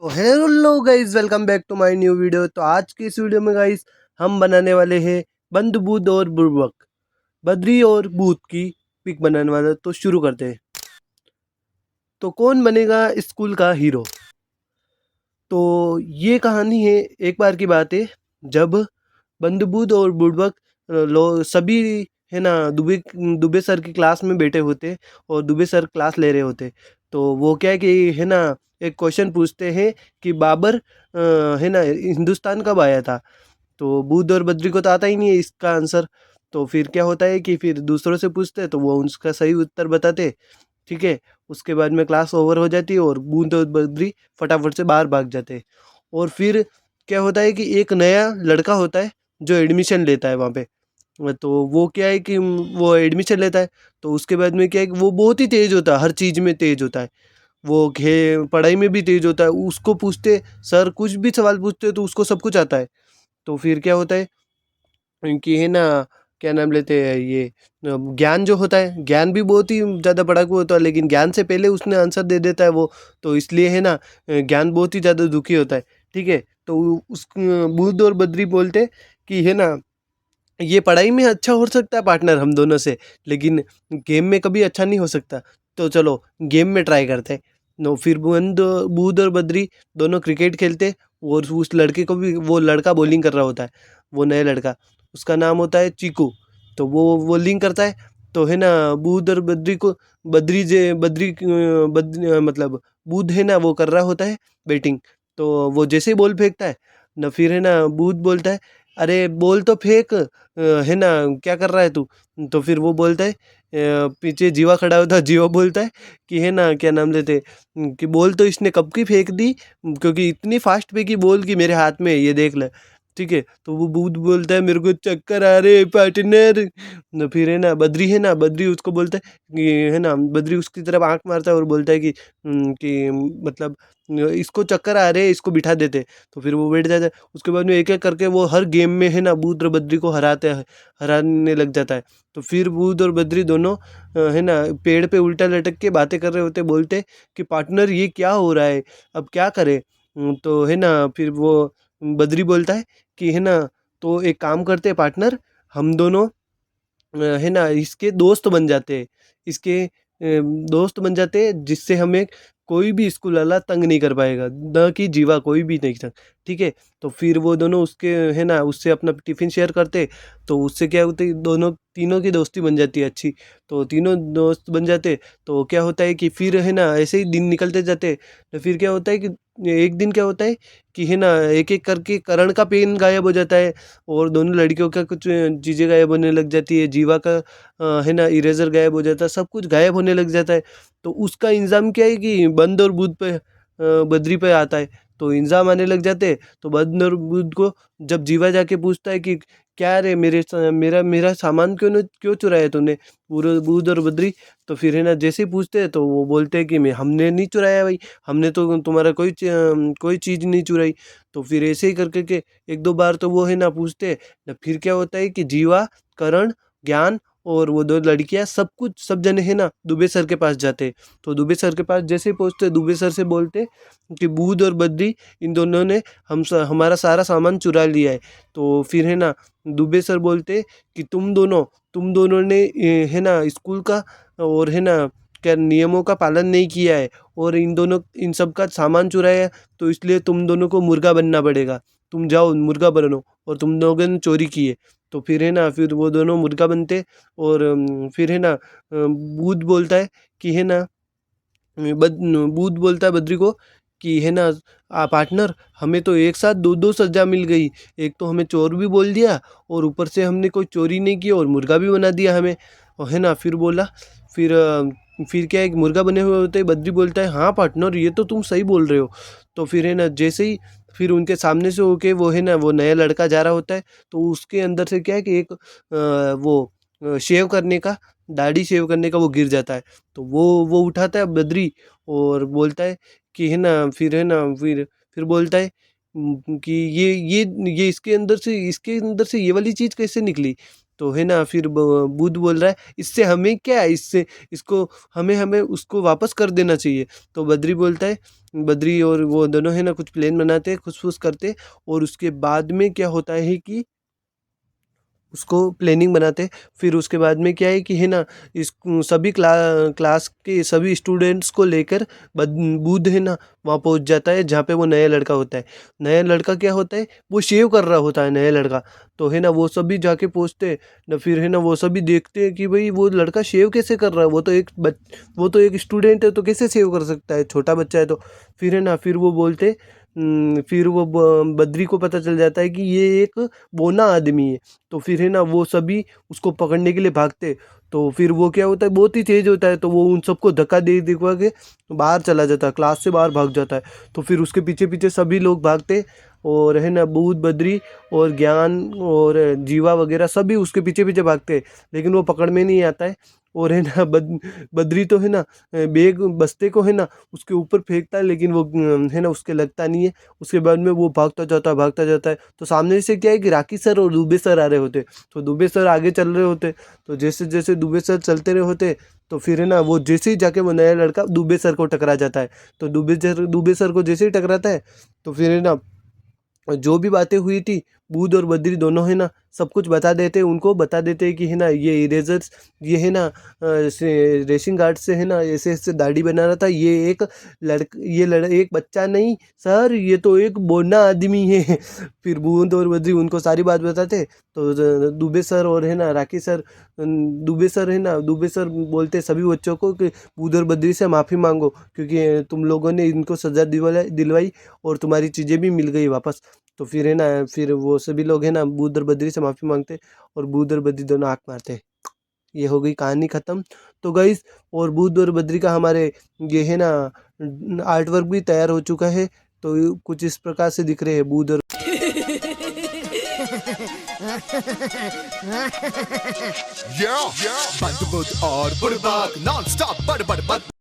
तो hello guys, welcome back to my new video. तो आज की इस वीडियो में गाइस हम बनाने वाले हैं बंद बुध और बुड़बक, बद्री और बूथ की पिक बनाने वाले। तो शुरू करते हैं। तो कौन बनेगा स्कूल का हीरो? तो ये कहानी है, एक बार की बात है जब बंदबूद और बुड़बक लो सभी है ना दुबे दुबे सर की क्लास में बैठे होते और दुबे सर क्लास ले रहे होते। तो वो क्या है कि है ना एक क्वेश्चन पूछते हैं कि बाबर है ना हिंदुस्तान कब आया था। तो बुध और बद्री को तो आता ही नहीं है इसका आंसर। तो फिर क्या होता है कि फिर दूसरों से पूछते तो वो उसका सही उत्तर बताते। ठीक है। उसके बाद में क्लास ओवर हो जाती है और बूंद और बद्री फटाफट से बाहर भाग जाते हैं। और फिर क्या होता है कि एक नया लड़का होता है जो एडमिशन लेता है वहाँ पे। तो वो क्या है कि वो एडमिशन लेता है। तो उसके बाद में क्या है कि वो बहुत ही तेज होता है, हर चीज़ में तेज होता है। वो खे पढ़ाई में भी तेज होता है। उसको पूछते सर कुछ भी सवाल पूछते तो उसको सब कुछ आता है। तो फिर क्या होता है कि है ना क्या नाम लेते हैं ये ज्ञान जो होता है, ज्ञान भी बहुत ही ज़्यादा पढ़ाकू होता है, लेकिन ज्ञान से पहले उसने आंसर दे देता है वो। तो इसलिए है ना ज्ञान बहुत ही ज़्यादा दुखी होता है। ठीक है। तो उस बुध और बद्री बोलते कि है ना ये पढ़ाई में अच्छा हो सकता है पार्टनर हम दोनों से, लेकिन गेम में कभी अच्छा नहीं हो सकता। तो चलो गेम में ट्राई करते हैं। नो फिर बूद और बद्री दोनों क्रिकेट खेलते। और उस लड़के को भी, वो लड़का बॉलिंग कर रहा होता है, वो नया लड़का, उसका नाम होता है चीकू। तो वो बॉलिंग करता है। तो है ना बूद और बद्री को मतलब बूद है ना वो कर रहा होता है बैटिंग। तो वो जैसे ही बॉल फेंकता है ना, फिर है ना बूद बोलता है अरे बॉल तो फेंक, है ना क्या कर रहा है तू? तो फिर वो बोलता है पीछे जीवा खड़ा होता है। जीवा बोलता है कि है ना क्या नाम लेते कि बॉल तो इसने कब की फेंक दी, क्योंकि इतनी फास्ट फेंकी बॉल की मेरे हाथ में है, ये देख ले। ठीक है। तो वो भूत बोलता है मेरे को चक्कर आ रहे पार्टनर। तो फिर है ना बद्री उसको बोलता है कि है ना बद्री उसकी तरफ आंख मारता है और बोलता है कि मतलब इसको चक्कर आ रहे, इसको बिठा देते। तो फिर वो बैठ जाता है। उसके बाद में एक एक करके वो हर गेम में है ना बूद और बद्री को हराने लग जाता है। तो फिर बूद और बद्री दोनों है ना पेड़ पे उल्टा लटक के बातें कर रहे होते, बोलते कि पार्टनर ये क्या हो रहा है, अब क्या करें? तो है ना फिर वो बद्री बोलता है कि है ना तो एक काम करते हैं पार्टनर, हम दोनों है ना इसके दोस्त बन जाते हैं। इसके दोस्त बन जाते हैं जिससे हमें कोई भी स्कूल वाला तंग नहीं कर पाएगा, न कि जीवा कोई भी नहीं तंग। ठीक है। तो फिर वो दोनों उसके है ना उससे अपना टिफिन शेयर करते। तो उससे क्या होता है दोनों तीनों की दोस्ती बन जाती है अच्छी। तो तीनों दोस्त बन जाते। तो क्या होता है कि फिर है ना ऐसे ही दिन निकलते जाते। तो फिर क्या होता है कि एक दिन क्या होता है कि है ना एक एक करके करण का पेन गायब हो जाता है। और दोनों लड़कियों का कुछ चीज़ें गायब होने लग जाती है। जीवा का है ना इरेज़र गायब हो जाता है, सब कुछ गायब होने लग जाता है। तो उसका इंजाम क्या है कि बंद और बुध पे बद्री पे आता है। तो इंजाम आने लग जाते हैं। तो बंद और बुध को जब जीवा जाके पूछता है कि क्या रे मेरा मेरा सामान क्यों चुराया तूने, पूरे बुध और बद्री? तो फिर है ना जैसे ही पूछते हैं तो वो बोलते हैं कि मैं हमने नहीं चुराया भाई, हमने तो तुम्हारा कोई चीज़ नहीं चुराई। तो फिर ऐसे ही करके के एक दो बार तो वो है ना पूछते हैं ना। फिर क्या होता है कि जीवा, करण, ज्ञान और वो दो लड़कियां सब कुछ सब जने है ना दुबे सर के पास जाते। तो दुबे सर के पास जैसे ही पहुंचते दुबे सर से बोलते कि बूध और बद्री इन दोनों ने हमारा सारा सामान चुरा लिया है। तो फिर है ना दुबे सर बोलते कि तुम दोनों ने है ना स्कूल का और है ना क्या नियमों का पालन नहीं किया है, और इन सब का सामान चुराया है। तो इसलिए तुम दोनों को मुर्गा बनना पड़ेगा। तुम जाओ मुर्गा बनो, और तुम लोगों ने चोरी की है। तो फिर है ना फिर वो दोनों मुर्गा बनते। और फिर है ना बूध बोलता है कि है ना बूध बोलता है बद्री को कि है ना पार्टनर हमें तो एक साथ दो दो सजा मिल गई। एक तो हमें चोर भी बोल दिया, और ऊपर से हमने कोई चोरी नहीं की और मुर्गा भी बना दिया हमें। और है ना फिर बोला फिर क्या है कि मुर्गा बने हुए होते ही बद्री बोलता है हाँ पार्टनर ये तो तुम सही बोल रहे हो। तो फिर है ना जैसे ही फिर उनके सामने से होके वो है ना वो नया लड़का जा रहा होता है। तो उसके अंदर से क्या है कि एक शेव करने का, दाढ़ी शेव करने का वो गिर जाता है। तो वो उठाता है बद्री और बोलता है कि है ना फिर बोलता है कि ये इसके अंदर से ये वाली चीज़ कैसे निकली? तो है ना फिर बुध बोल रहा है इससे हमें क्या है, इससे इसको हमें हमें उसको वापस कर देना चाहिए। तो बद्री बोलता है, बद्री और वो दोनों है ना कुछ प्लान बनाते हैं, खुश करते, और उसके बाद में क्या होता है कि उसको प्लानिंग बनाते। फिर उसके बाद में क्या है कि है ना इस सभी क्लास के सभी स्टूडेंट्स को लेकर बुध है ना वहाँ पहुँच जाता है जहाँ पे वो नया लड़का होता है। नया लड़का क्या होता है, वो शेव कर रहा होता है नया लड़का। तो है ना वो सभी जाके पहुँचते हैं ना, फिर है ना वो सभी देखते हैं कि भाई वो लड़का शेव कैसे कर रहा है, वो तो एक स्टूडेंट है तो कैसे सेव कर सकता है, छोटा बच्चा है तो। फिर है ना फिर वो बोलते फिर वो बद्री को पता चल जाता है कि ये एक बोना आदमी है। तो फिर है ना वो सभी उसको पकड़ने के लिए भागते। तो फिर वो क्या होता है, बहुत ही तेज होता है, तो वो उन सबको धक्का दे दिखवा के बाहर चला जाता है, क्लास से बाहर भाग जाता है। तो फिर उसके पीछे पीछे सभी लोग भागते, और है ना भूत बद्री और ज्ञान और जीवा वगैरह सभी उसके पीछे पीछे भागते हैं, लेकिन वो पकड़ में नहीं आता है। और है ना बद्री तो है ना बेग बस्ते को है ना उसके ऊपर फेंकता है, लेकिन वो है ना उसके लगता नहीं है। उसके बाद में वो भागता जाता है। तो सामने से क्या है कि राखी सर और दुबे सर आ रहे होते। तो दुबे सर आगे चल रहे होते। तो जैसे जैसे दुबे सर चलते रहे होते, तो फिर है ना वो जैसे ही जाके वो नया लड़का दुबे सर को टकरा जाता है। तो दुबे सर को जैसे ही टकराता है, तो फिर है ना जो भी बातें हुई थी बुध और बद्री दोनों है ना सब कुछ बता देते हैं, उनको बता देते हैं कि है ना ये इरेजर्स, ये है ना रेसिंग गार्ड से है ना ऐसे ऐसे दाढ़ी बना रहा था, ये एक एक बच्चा नहीं सर, ये तो एक बोना आदमी है। फिर बुध और बद्री उनको सारी बात बताते। तो दुबे सर और है ना राखी सर, दुबे सर है ना दुबे सर बोलते सभी बच्चों को कि बुध और बद्री से माफ़ी मांगो, क्योंकि तुम लोगों ने इनको सज़ा दिलवाई और तुम्हारी चीज़ें भी मिल गई वापस। तो फिर है ना फिर वो सभी लोग है ना बुध और बद्री से माफ़ी मांगते, और बुध और बद्री दोनों आँख मारते। ये हो गई कहानी ख़त्म। तो गाइस, और बुध और बद्री का हमारे ये है ना आर्ट वर्क भी तैयार हो चुका है। तो कुछ इस प्रकार से दिख रहे हैं बुध और बंद बुध और बुड़बक नॉन स्टॉप बड़ बड़ बड़